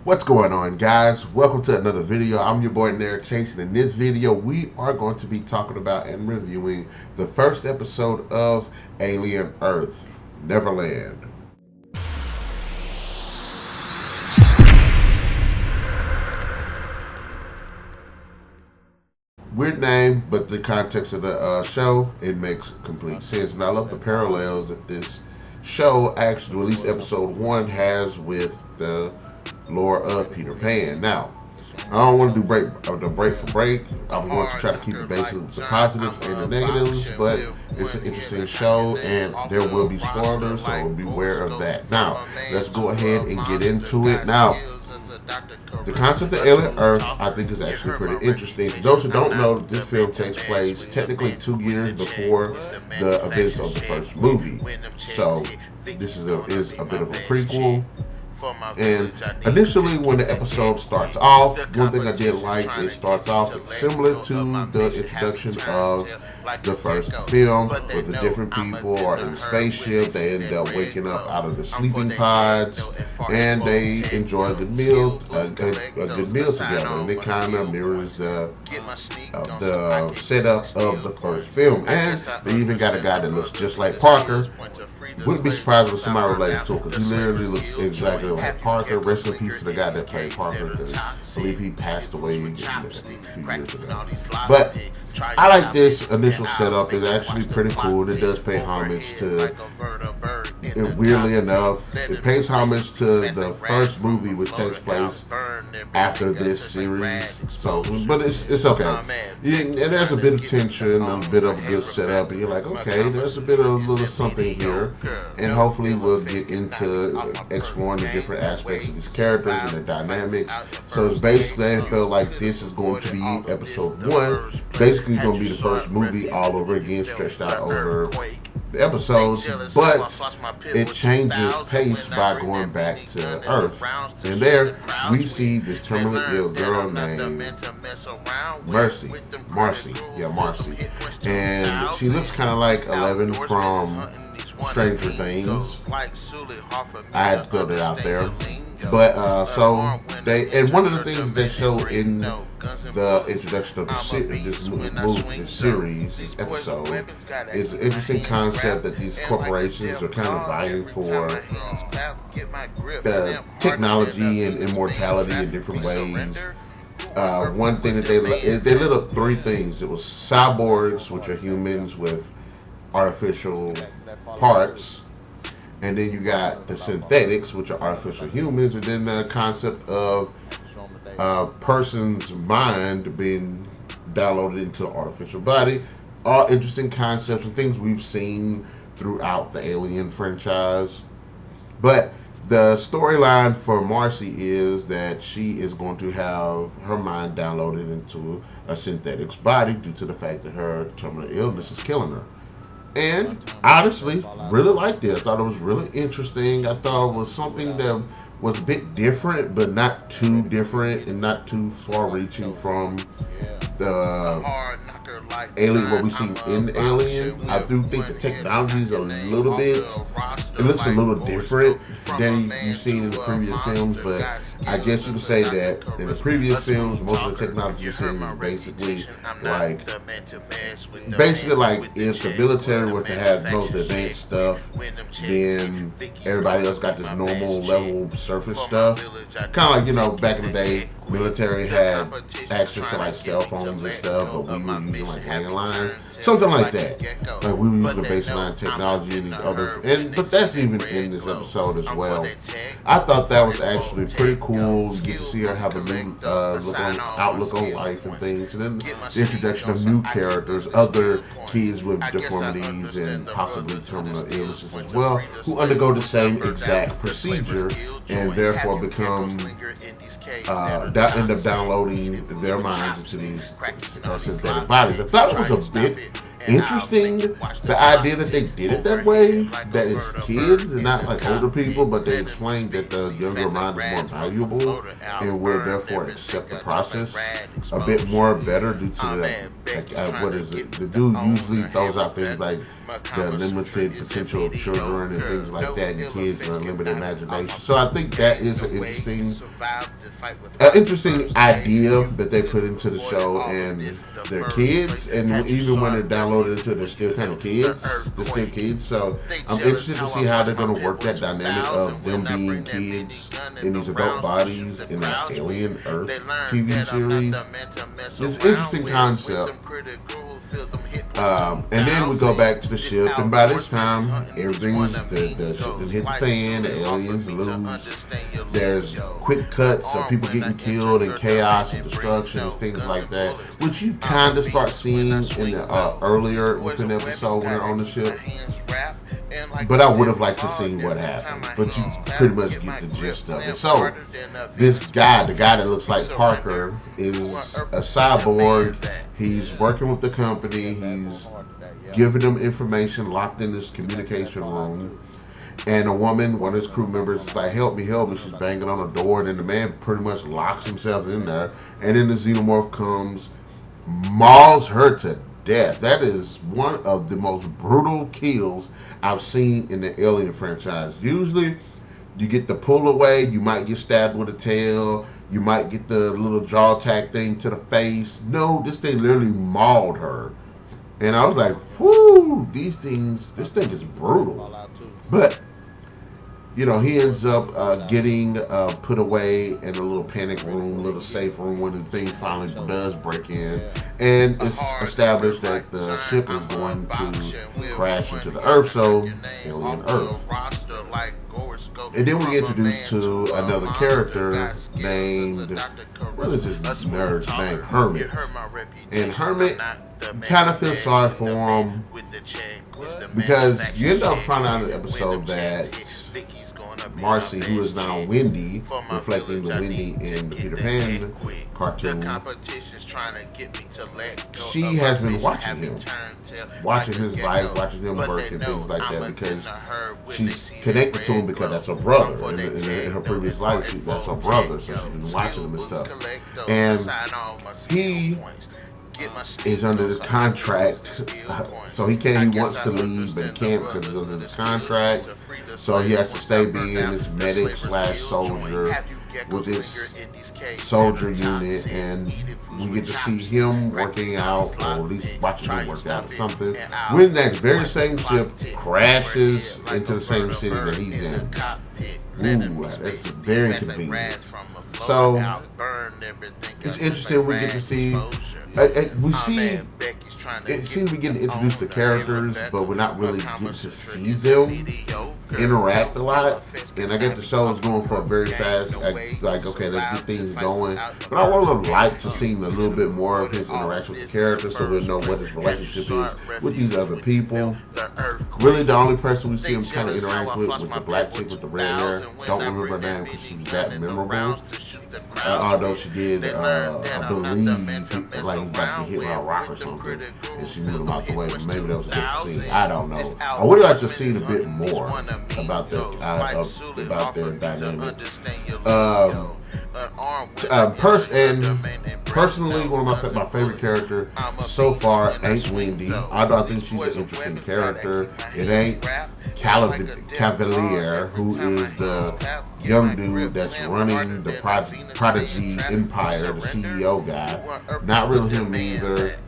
What's going on, guys? Welcome to another video. I'm your boy NarikChase, and in this video we are going to be talking about and reviewing the first episode of Alien Earth, Neverland. Weird name, but the context of the show, it makes complete sense. And I love the parallels that this show, actually, at least episode 1, has with the lore of Peter Pan. Now, I don't want to do break for break. I'm going to try to keep it basically the positives and the negatives, but it's an interesting show and there will be spoilers, so beware of that. Now, let's go ahead and get into it. Now, the concept of Alien Earth, I think, is actually pretty interesting. For those who don't know, this film takes place technically 2 years before the events of the first movie. So, this is a bit of a prequel. And initially, when the episode starts off, one thing I did like, it starts off similar to the introduction of the first film, with the different people are in the spaceship. They end up waking up out of the sleeping pods, and they enjoy a good meal, together. And it kind of mirrors the setup of the first film. And they even got a guy that looks just like Parker. Wouldn't be surprised if somebody related to him, because he literally looks exactly like Parker. Rest in peace to the guy that played Parker, because I believe he passed away a few years ago. But I like this initial setup. It's actually pretty cool. It does pay homage to, weirdly enough, it pays homage to the first movie, which takes place after this series. So, but it's okay. And there's a bit of tension, a bit of a good setup, and you're like, okay, there's a bit of a little something here. And hopefully we'll get into exploring the different aspects of these characters and their dynamics. So it's basically, I feel like this is going to be episode 1. Basically going to be the first movie all over again, stretched out over the episodes, but it changes pace by going back to Earth. And there we see this terminally ill girl named Marcy. And she looks kind of like 11 from Stranger Things. I had to throw that out there. But so they, and one of the things they show in the introduction of this episode, is an interesting concept that these corporations are kind of vying for the technology and immortality in different ways. One thing that they lit up 3 things. It was cyborgs, which are humans with artificial parts. And then you got the synthetics, which are artificial humans, and then the concept of a person's mind being downloaded into an artificial body. All interesting concepts and things we've seen throughout the Alien franchise. But the storyline for Marcy is that she is going to have her mind downloaded into a synthetic's body due to the fact that her terminal illness is killing her. And honestly, really liked it. I thought it was really interesting. I thought it was something that was a bit different, but not too different and not too far reaching from the Alien, what we see in Alien. I do think the technology is a little bit, it looks a little different than you've seen in the previous films, but I guess you could say that in the previous films, most of the technology you're seeing is basically like if the military were to have most advanced stuff, then everybody else got this normal level surface stuff. Kind of like, you know, back in the day, military had access to like cell phones and stuff, but we were using like landlines, something like that. Like we were using the baseline technology and these other, but that's even in this episode as well. I thought that was actually pretty cool. You get to see her have a new outlook on life and things, and then the introduction of new characters, other kids with deformities and possibly terminal illnesses as well, who undergo the same exact procedure and therefore become end up downloading their minds into these synthetic bodies. I thought it was a bit interesting. The idea that they did it that way, that it's kids and not like older people, but they explained that the younger mind is more valuable and will therefore accept the process a bit more better due to what is it? The dude usually throws out things like the limited potential of children and things like that, and kids with limited imagination. So I think that is an interesting idea that they put into the show, and they're kids, and even when they're downloaded into it, they're still kind of kids. They're still kids. So I'm interested to see how they're going to work that dynamic of them being kids in these adult bodies in an Alien Earth TV series. It's an interesting concept. And then we go back to the ship, and by this time, everything's the ship has hit the fan, the aliens lose. There's quick cuts of people getting killed and chaos and destruction and things like that, which you kind of start seeing in the earlier within the episode when they're on the ship. But I would have liked to see what happened. But you pretty much get the gist of it. So, this guy, the guy that looks like Parker, is a cyborg. He's working with the company. He's giving them information, locked in this communication room. And a woman, one of his crew members, is like, help me, help me. She's banging on the door. And then the man pretty much locks himself in there. And then the xenomorph comes, mauls her to death. That is one of the most brutal kills I've seen in the Alien franchise. Usually, you get the pull away, you might get stabbed with a tail, you might get the little jaw tack thing to the face. No, this thing literally mauled her. And I was like, whoo, this thing is brutal. But, you know, he ends up getting put away in a little panic room, little safe room when the thing finally does break in. And it's established that the ship is going to crash into the Earth, so Alien Earth. And then we get introduced to another character named, what is his nerd's name? Hermit. And Hermit, you kind of feel sorry for him because you end up finding out in the episode that Marcy, who is now Wendy, reflecting the Wendy in the Peter Pan cartoon, she has been watching him, watching his life, watching him work and things like that, because she's connected to him because that's her brother. In her previous life, that's her brother, so she's been watching him and stuff. And he is under the contract, so he wants to leave, but he can't because he's under the contract. So he has to stay being this medic / soldier with this soldier unit, and we get to see him working out, or at least watching him work out or something, when that very same ship crashes into the same city that he's in. Ooh, that's very convenient. So it's interesting. We get to see. It seems we're getting introduced to characters, but we're not really getting to see them interact a lot. And I get the show is going for a very fast, like, okay, let's get things going. But I would have liked to see a little bit more of his interaction with the characters, so we'll know what his relationship is with these other people. Really, the only person we see him kind of interact with was the black chick with the red hair. Don't remember her name because she was that memorable. Although she did, I believe, like he got to hit by a rock or something, and she moved him out the way. But maybe that was a different scene. I don't know. I would have liked to see a bit more about their dynamics. Personally, one of my favorite character so far ain't Wendy. Although I think she's an interesting character. It ain't Cavalier, who is the young dude that's running the Prodigy Empire, the CEO guy. Not really him either.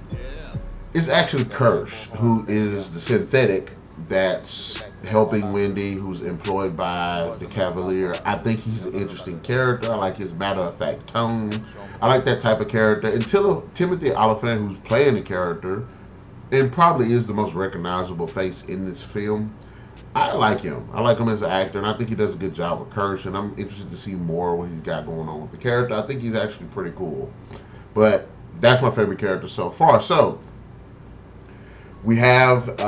It's actually Kirsch, who is the synthetic that's helping Wendy, who's employed by the Cavalier. I think he's an interesting character. I like his matter-of-fact tone. I like that type of character. Until Timothy Olyphant, who's playing the character, and probably is the most recognizable face in this film, I like him. I like him as an actor, and I think he does a good job with Kirsch, and I'm interested to see more what he's got going on with the character. I think he's actually pretty cool. But that's my favorite character so far. So, we have,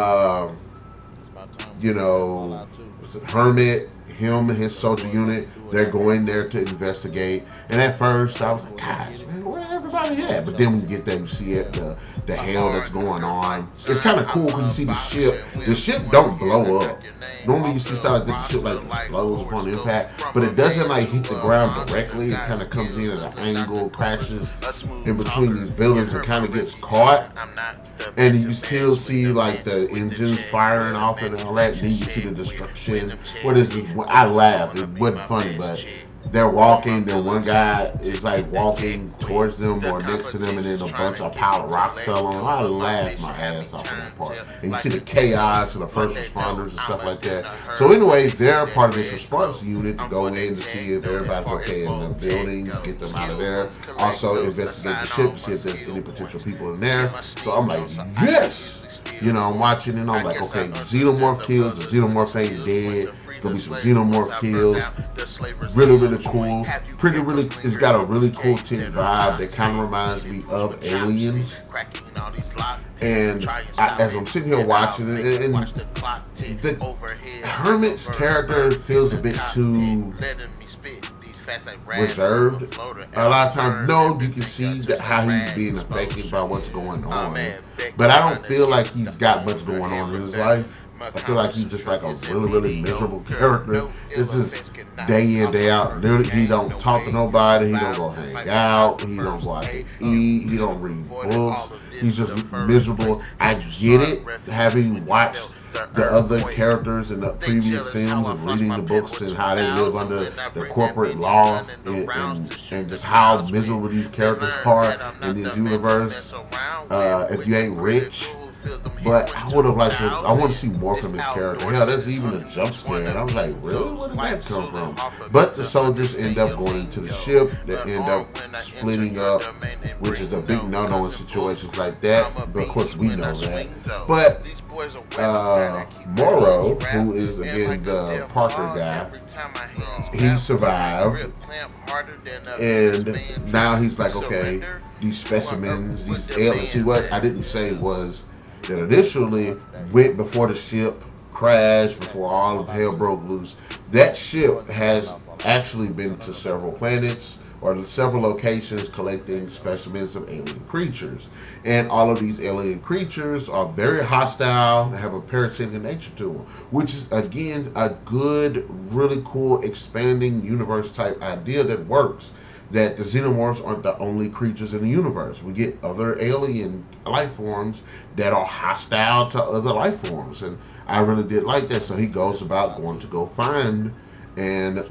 Hermit, him and his soldier unit. They're going there to investigate. And at first, I was like, gosh, man, where everybody fine, yeah. But then when you get there, you see it, the hell that's going on. It's kind of cool when you see the ship. The ship don't blow up. Normally you see stuff like the ship like explodes upon impact, but it doesn't like hit the ground directly. It kind of comes in at an angle, crashes in between these buildings, and kind of gets caught. And you still see like the engines firing off and all that. And then you see the destruction. What is it? I laughed. It wasn't funny, but they're walking, then one guy is like walking towards them or next to them, and then a bunch of pile of rocks fell on them. I laughed my ass off on that part. And you see the chaos of the first responders and stuff like that. So anyways, they're part of this response unit to go in to see if everybody's okay in the building, get them out of there. Also investigate the ship to see if there's any potential people in there. So I'm like, yes! You know, I'm watching and I'm like, okay, xenomorph kills, the xenomorph ain't dead. Gonna be some xenomorph kills. Really, really cool. It's got a really cool tense vibe that kind of reminds me of Aliens. And as I'm sitting here watching it, and the Hermit's character feels a bit too reserved. A lot of times, no, you can see that how he's being affected by what's going on. But I don't feel like he's got much going on in his life. I feel like he's just like a really, really miserable character. It's just day in, day out. He don't talk to nobody. He don't go hang out. He don't go out to eat. He don't read books. He's just miserable. I get it, having watched the other characters in the previous films and reading the books and how they live under the corporate law and just how miserable these characters are in this universe. If you ain't rich. But I would have liked to. I want to see more from his character. Hell, there's even a jump scare, and I was like, really? Where did that come from? But the soldiers end up going into the ship. They end up splitting up, which is a big no-no in situations like that. But of course, we know that. But Morrow, who is again the Parker guy, he survived, and now he's like, okay, these specimens, these aliens. See, what I didn't say was that initially went before the ship crashed, before all of hell broke loose. That ship has actually been to several planets or several locations collecting specimens of alien creatures. And all of these alien creatures are very hostile and have a parasitic nature to them, which is, again, a good, really cool, expanding universe type idea that works. That the xenomorphs aren't the only creatures in the universe. We get other alien life forms that are hostile to other life forms, and I really did like that. So he goes about going to go find and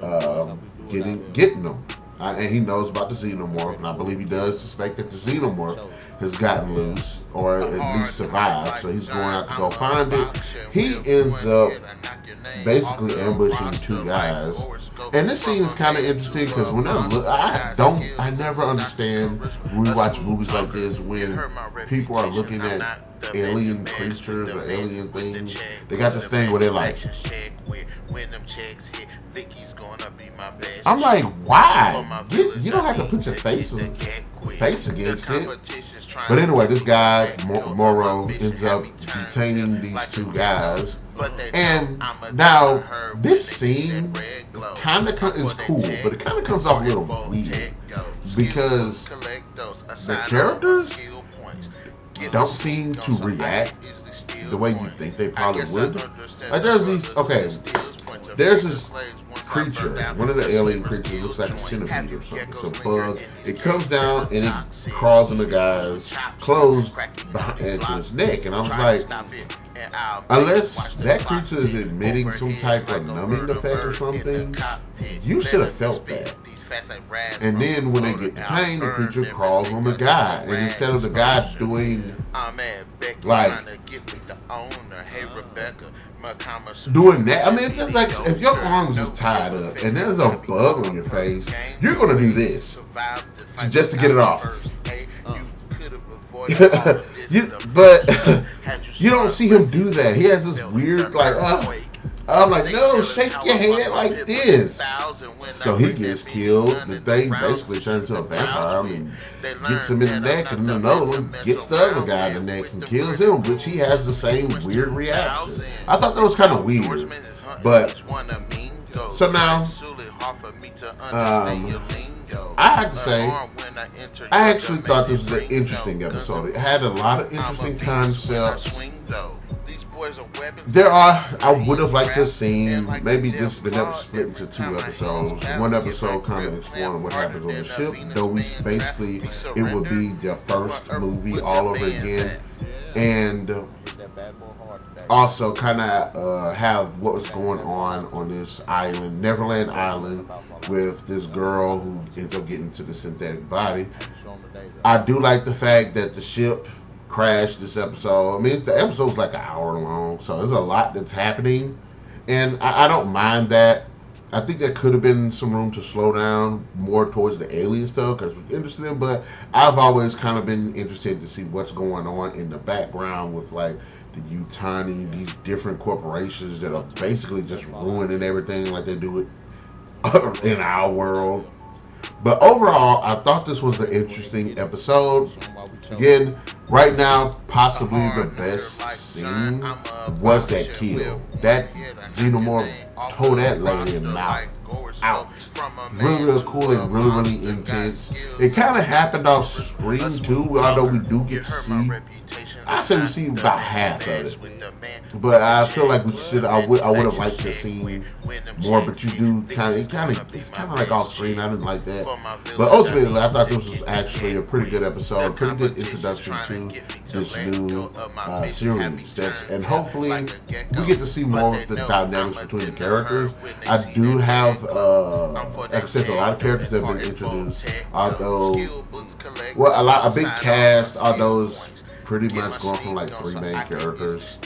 getting them, and he knows about the xenomorph, and I believe he does suspect that the xenomorph has gotten loose or at least survived. So he's going out to go find it. He ends up basically ambushing two guys. And this scene is kind of interesting because when I never understand when we watch movies like this when people are looking at alien creatures or alien things. They got this thing where they're like, I'm like, why? You don't have to put your face against it. But anyway, this guy, Morrow, ends up detaining these two guys. And now, this scene kind of is cool, but it kind of comes off a little weird because the characters don't seem to react the way you think they probably would. Like there's this creature, one of the alien creatures looks like a centipede or something. It's a bug. It comes down and it crawls in the guy's clothes into his neck, and I was like, unless that creature is emitting some type of numbing effect or something, you should have felt that. And then when they get detained, the creature crawls on the guy, and instead of the guy doing doing that, I mean, it's just like if your arms is tied up and there's a bug on your face, you're gonna do this just to get it off. But you don't see him do that. He has this weird I'm like, no, shake your head like this. So he gets killed. The thing basically turns into a vampire and gets him in the neck, and another one gets the other guy in the neck and kills him, which he has the same weird reaction. I thought that was kind of weird. But, so now, I have to say, I actually thought this was an interesting episode. It had a lot of interesting concepts. I would have liked to have seen maybe just been split into 2 episodes. One episode kind of exploring what happens on the ship, though basically it would be their first movie all over again, and also kind of have what was going on this island, Neverland Island, with this girl who ends up getting to the synthetic body. I do like the fact that the ship crashed this episode. I mean, the episode's like an hour long, so there's a lot that's happening, and I don't mind that. I think there could have been some room to slow down more towards the alien stuff because we're interested in, but I've always kind of been interested to see what's going on in the background with like the Utani, these different corporations that are basically just ruining everything like they do it in our world. But overall, I thought this was an interesting episode. Again, right now, possibly the best scene was that kill. That Xenomorph tore that lady in the mouth out. Really, really cool and really, really intense. It kind of happened off screen too, although we do get to see. I say we see about half of it, but I feel like we should. I would have liked to see more, but you do it's kind of like off screen. I didn't like that, but ultimately, I thought this was actually a pretty good episode, a pretty good introduction to this new series. And hopefully, we get to see more of the dynamics between the characters. I do have, like I said, a lot of characters that have been introduced. Although, a big cast. Although it's pretty much going from like 3 main characters,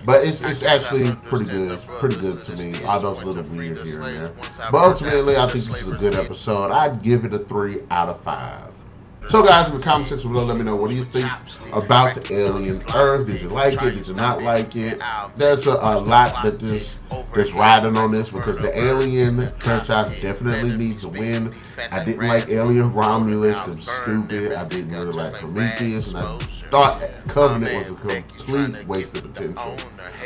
but it's actually pretty good to me. Although it's a little weird here and there, but ultimately I think this is a good episode. I'd give it a 3 out of 5. So guys, in the comment section below, let me know, what do you think about the alien Earth? Did you like it? Did you not like it? There's a lot that's riding on this because the Alien franchise definitely needs a win. I didn't like Alien Romulus because it was stupid. I didn't really like Prometheus, and I thought Covenant was a complete waste of potential.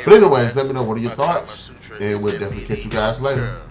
But anyways, let me know, what are your thoughts? And we'll definitely catch you guys later.